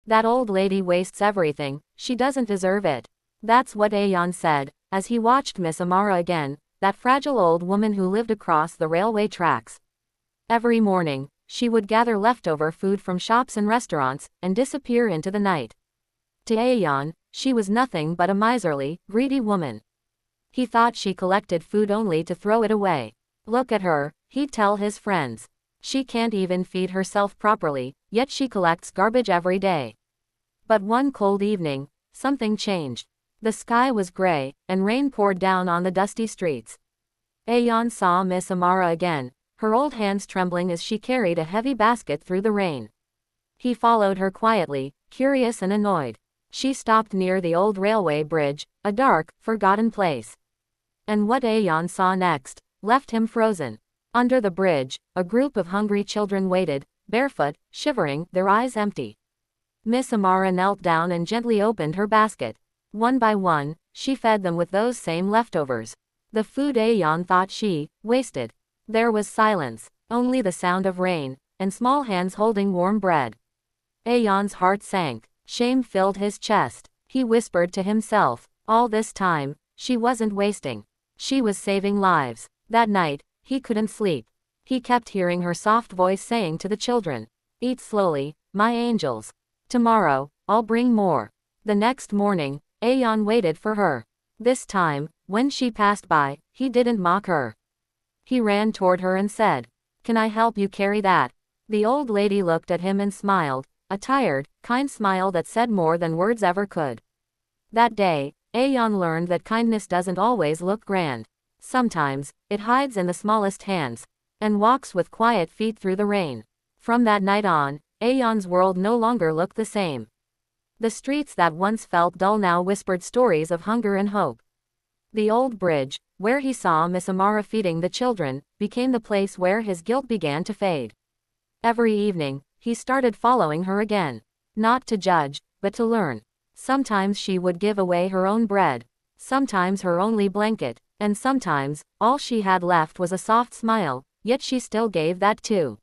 That old lady wastes everything, she doesn't deserve it. That's what Aeon said, as he watched Miss Amara again, that fragile old woman who lived across the railway tracks. Every morning, she would gather leftover food from shops and restaurants, and disappear into the night. To Aeon, she was nothing but a miserly, greedy woman. He thought she collected food only to throw it away. Look at her, he'd tell his friends. She can't even feed herself properly, yet she collects garbage every day. But one cold evening, something changed. The sky was gray, and rain poured down on the dusty streets. Aeon saw Miss Amara again, her old hands trembling as she carried a heavy basket through the rain. He followed her quietly, curious and annoyed. She stopped near the old railway bridge, a dark, forgotten place. And what Aeon saw next left him frozen. Under the bridge, a group of hungry children waited, barefoot, shivering, their eyes empty. Miss Amara knelt down and gently opened her basket. One by one, she fed them with those same leftovers. The food Aeon thought she wasted. There was silence, only the sound of rain, and small hands holding warm bread. Aeon's heart sank. Shame filled his chest. He whispered to himself, all this time, she wasn't wasting. She was saving lives. That night, he couldn't sleep. He kept hearing her soft voice saying to the children, eat slowly, my angels. Tomorrow, I'll bring more. The next morning, Aeon waited for her. This time, when she passed by, he didn't mock her. He ran toward her and said, can I help you carry that? The old lady looked at him and smiled, a tired, kind smile that said more than words ever could. That day, Aeon learned that kindness doesn't always look grand. Sometimes, it hides in the smallest hands, and walks with quiet feet through the rain. From that night on, Aeon's world no longer looked the same. The streets that once felt dull now whispered stories of hunger and hope. The old bridge, where he saw Miss Amara feeding the children, became the place where his guilt began to fade. Every evening, he started following her again. Not to judge, but to learn. Sometimes she would give away her own bread. Sometimes her only blanket. And sometimes, all she had left was a soft smile, yet she still gave that too.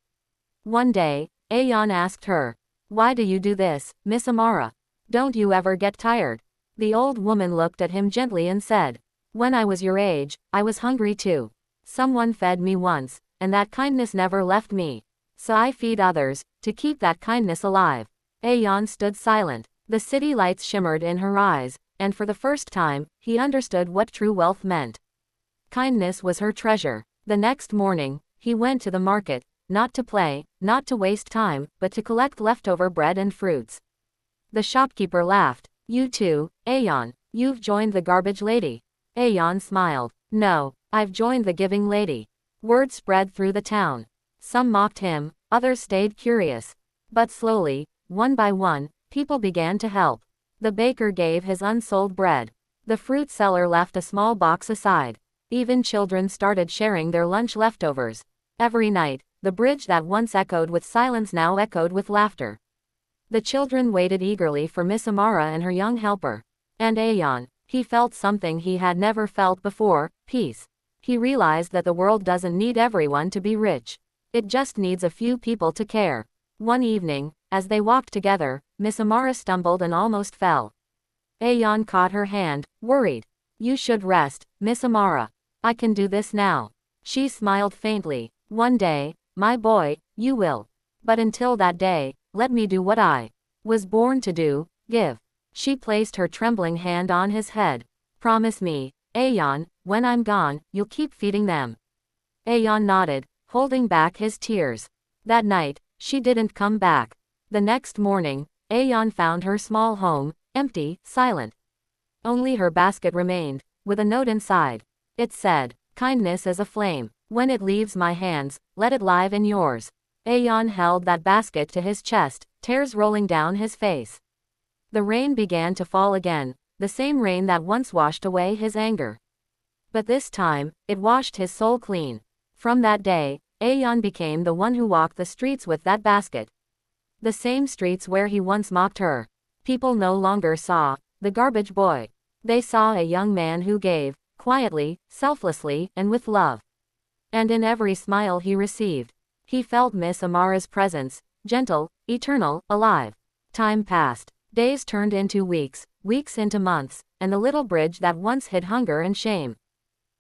One day, Aeon asked her, why do you do this, Miss Amara? Don't you ever get tired? The old woman looked at him gently and said, when I was your age, I was hungry too. Someone fed me once, and that kindness never left me. So I feed others, to keep that kindness alive. Aeon stood silent. The city lights shimmered in her eyes, and for the first time, he understood what true wealth meant. Kindness was her treasure. The next morning, he went to the market, not to play, not to waste time, but to collect leftover bread and fruits. The shopkeeper laughed. You too, Aeon, you've joined the garbage lady. Aeon smiled. No, I've joined the giving lady. Word spread through the town. Some mocked him, others stayed curious. But slowly, one by one, people began to help. The baker gave his unsold bread. The fruit seller left a small box aside. Even children started sharing their lunch leftovers. Every night, the bridge that once echoed with silence now echoed with laughter. The children waited eagerly for Miss Amara and her young helper. And Aeon, he felt something he had never felt before, peace. He realized that the world doesn't need everyone to be rich. It just needs a few people to care. One evening, as they walked together, Miss Amara stumbled and almost fell. Aeon caught her hand, worried. You should rest, Miss Amara. I can do this now. She smiled faintly. One day, my boy, you will. But until that day, let me do what I was born to do, give. She placed her trembling hand on his head. Promise me, Aeon, when I'm gone, you'll keep feeding them. Aeon nodded, holding back his tears. That night, she didn't come back. The next morning, Aeon found her small home, empty, silent. Only her basket remained, with a note inside. It said, kindness is a flame. When it leaves my hands, let it live in yours. Aeon held that basket to his chest, tears rolling down his face. The rain began to fall again, the same rain that once washed away his anger. But this time, it washed his soul clean. From that day, Aeon became the one who walked the streets with that basket. The same streets where he once mocked her. People no longer saw the garbage boy. They saw a young man who gave, quietly, selflessly, and with love. And in every smile he received, he felt Miss Amara's presence, gentle, eternal, alive. Time passed. Days turned into weeks, weeks into months, and the little bridge that once hid hunger and shame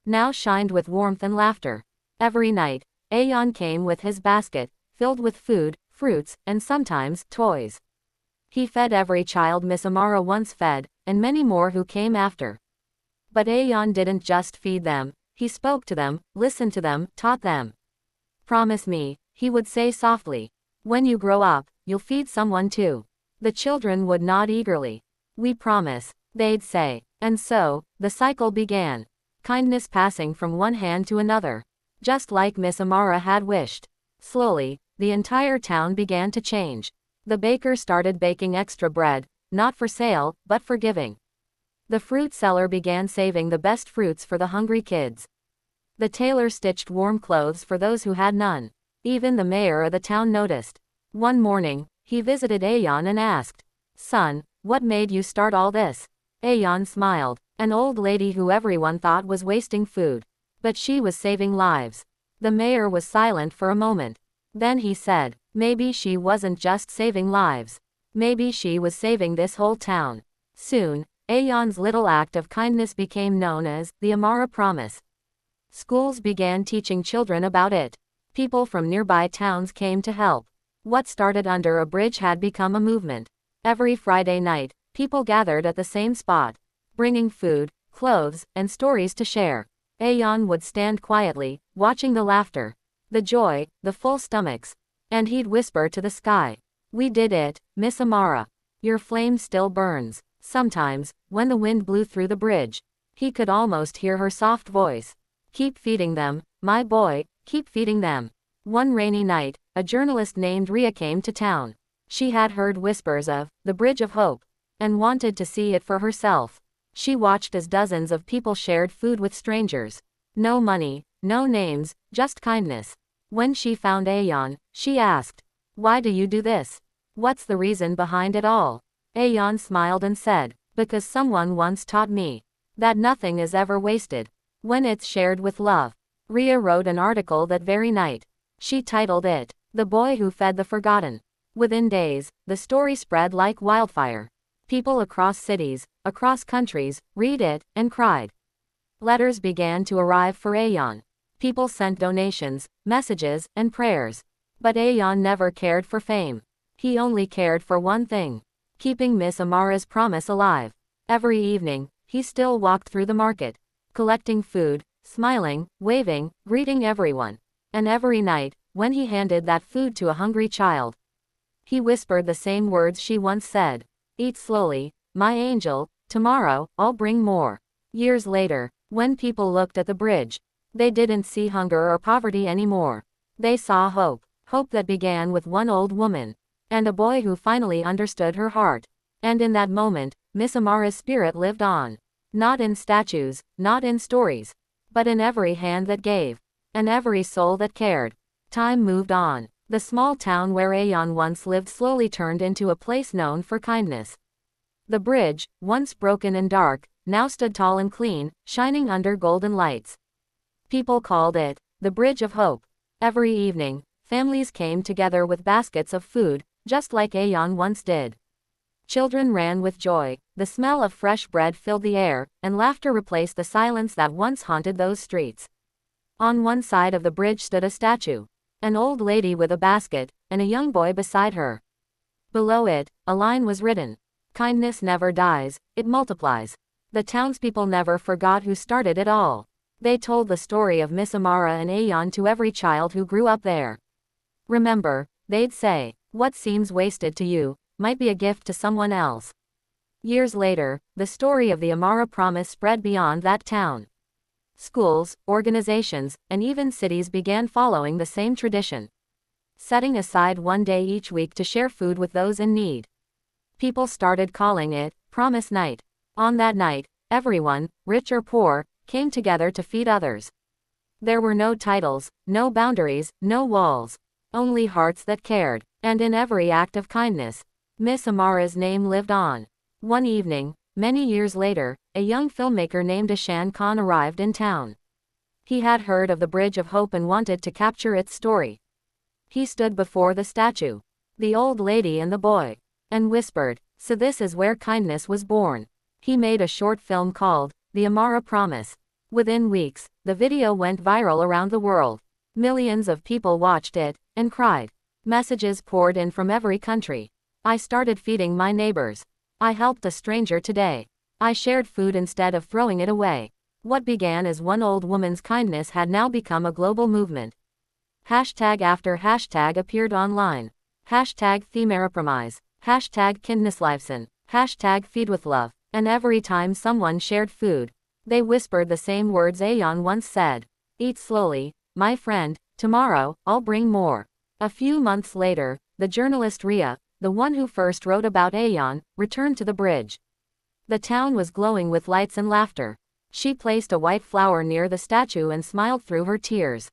now shined with warmth and laughter. Every night, Aeon came with his basket, filled with food, fruits, and sometimes toys. He fed every child Miss Amara once fed, and many more who came after. But Aeon didn't just feed them, he spoke to them, listened to them, taught them. "Promise me," he would say softly. "When you grow up, you'll feed someone too." The children would nod eagerly. "We promise," they'd say. And so, the cycle began. Kindness passing from one hand to another. Just like Miss Amara had wished. Slowly, the entire town began to change. The baker started baking extra bread, not for sale, but for giving. The fruit seller began saving the best fruits for the hungry kids. The tailor stitched warm clothes for those who had none. Even the mayor of the town noticed. One morning, he visited Aeon and asked, "Son, what made you start all this?" Aeon smiled. An old lady who everyone thought was wasting food. But she was saving lives. The mayor was silent for a moment. Then he said, "Maybe she wasn't just saving lives. Maybe she was saving this whole town." Soon, Aeon's little act of kindness became known as the Amara Promise. Schools began teaching children about it. People from nearby towns came to help. What started under a bridge had become a movement. Every Friday night, people gathered at the same spot, bringing food, clothes, and stories to share. Aeon would stand quietly, watching the laughter, the joy, the full stomachs. And he'd whisper to the sky, "We did it, Miss Amara. Your flame still burns." Sometimes, when the wind blew through the bridge, he could almost hear her soft voice. "Keep feeding them, my boy, keep feeding them." One rainy night, a journalist named Ria came to town. She had heard whispers of the Bridge of Hope and wanted to see it for herself. She watched as dozens of people shared food with strangers. No money, no names, just kindness. When she found Aeon, she asked, "Why do you do this? What's the reason behind it all?" Aeon smiled and said, "Because someone once taught me that nothing is ever wasted when it's shared with love." Ria wrote an article that very night. She titled it, "The Boy Who Fed the Forgotten." Within days, the story spread like wildfire. People across cities, across countries, read it, and cried. Letters began to arrive for Aeon. People sent donations, messages, and prayers. But Aeon never cared for fame. He only cared for one thing: keeping Miss Amara's promise alive. Every evening, he still walked through the market, collecting food, smiling, waving, greeting everyone. And every night, when he handed that food to a hungry child, he whispered the same words she once said, "Eat slowly, my angel, tomorrow, I'll bring more." Years later, when people looked at the bridge, they didn't see hunger or poverty anymore. They saw hope. Hope that began with one old woman and a boy who finally understood her heart. And in that moment, Miss Amara's spirit lived on. Not in statues, not in stories, but in every hand that gave, and every soul that cared. Time moved on. The small town where Aeon once lived slowly turned into a place known for kindness. The bridge, once broken and dark, now stood tall and clean, shining under golden lights. People called it the Bridge of Hope. Every evening, families came together with baskets of food, just like Aeon once did. Children ran with joy, the smell of fresh bread filled the air, and laughter replaced the silence that once haunted those streets. On one side of the bridge stood a statue, an old lady with a basket, and a young boy beside her. Below it, a line was written, "Kindness never dies, it multiplies." The townspeople never forgot who started it all. They told the story of Miss Amara and Aeon to every child who grew up there. "Remember," they'd say, "what seems wasted to you might be a gift to someone else." Years later, the story of the Amara Promise spread beyond that town. Schools, organizations, and even cities began following the same tradition, setting aside one day each week to share food with those in need. People started calling it Promise Night. On that night, everyone, rich or poor, came together to feed others. There were no titles, no boundaries, no walls, only hearts that cared. And in every act of kindness, Miss Amara's name lived on. One evening, many years later, a young filmmaker named Ashan Khan arrived in town. He had heard of the Bridge of Hope and wanted to capture its story. He stood before the statue, the old lady and the boy. and whispered, "So this is where kindness was born." He made a short film called The Amara Promise. Within weeks, the video went viral around the world. Millions of people watched it and cried. Messages poured in from every country. "I started feeding my neighbors. I helped a stranger today. I shared food instead of throwing it away." What began as one old woman's kindness had now become a global movement. Hashtag after hashtag appeared online. Hashtag #TheAmaraPromise. Hashtag kindnessliveson. Hashtag feedwithlove. And every time someone shared food, they whispered the same words Ayan once said. "Eat slowly, my friend, tomorrow, I'll bring more." A few months later, the journalist Ria, the one who first wrote about Ayan, returned to the bridge. The town was glowing with lights and laughter. She placed a white flower near the statue and smiled through her tears.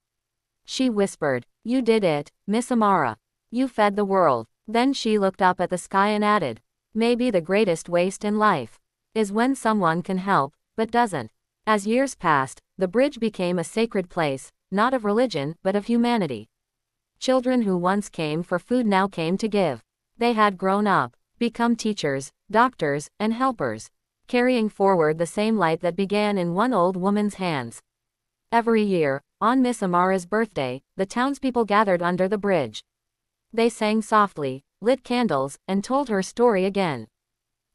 She whispered, "You did it, Miss Amara. You fed the world." Then she looked up at the sky and added, "Maybe the greatest waste in life is when someone can help, but doesn't." As years passed, the bridge became a sacred place, not of religion, but of humanity. Children who once came for food now came to give. They had grown up, become teachers, doctors, and helpers, carrying forward the same light that began in one old woman's hands. Every year, on Miss Amara's birthday, the townspeople gathered under the bridge. They sang softly, lit candles, and told her story again,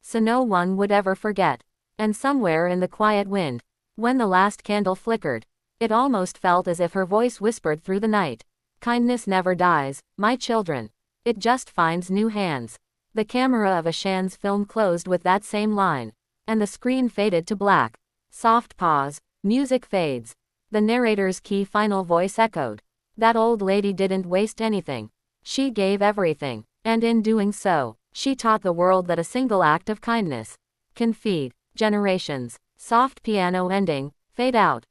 so no one would ever forget. And somewhere in the quiet wind, when the last candle flickered, it almost felt as if her voice whispered through the night, "Kindness never dies, my children. It just finds new hands." The camera of Ashan's film closed with that same line, and the screen faded to black. Soft pause, music fades. The narrator's key final voice echoed. That old lady didn't waste anything. She gave everything, and in doing so, she taught the world that a single act of kindness can feed generations. Soft piano ending, fade out.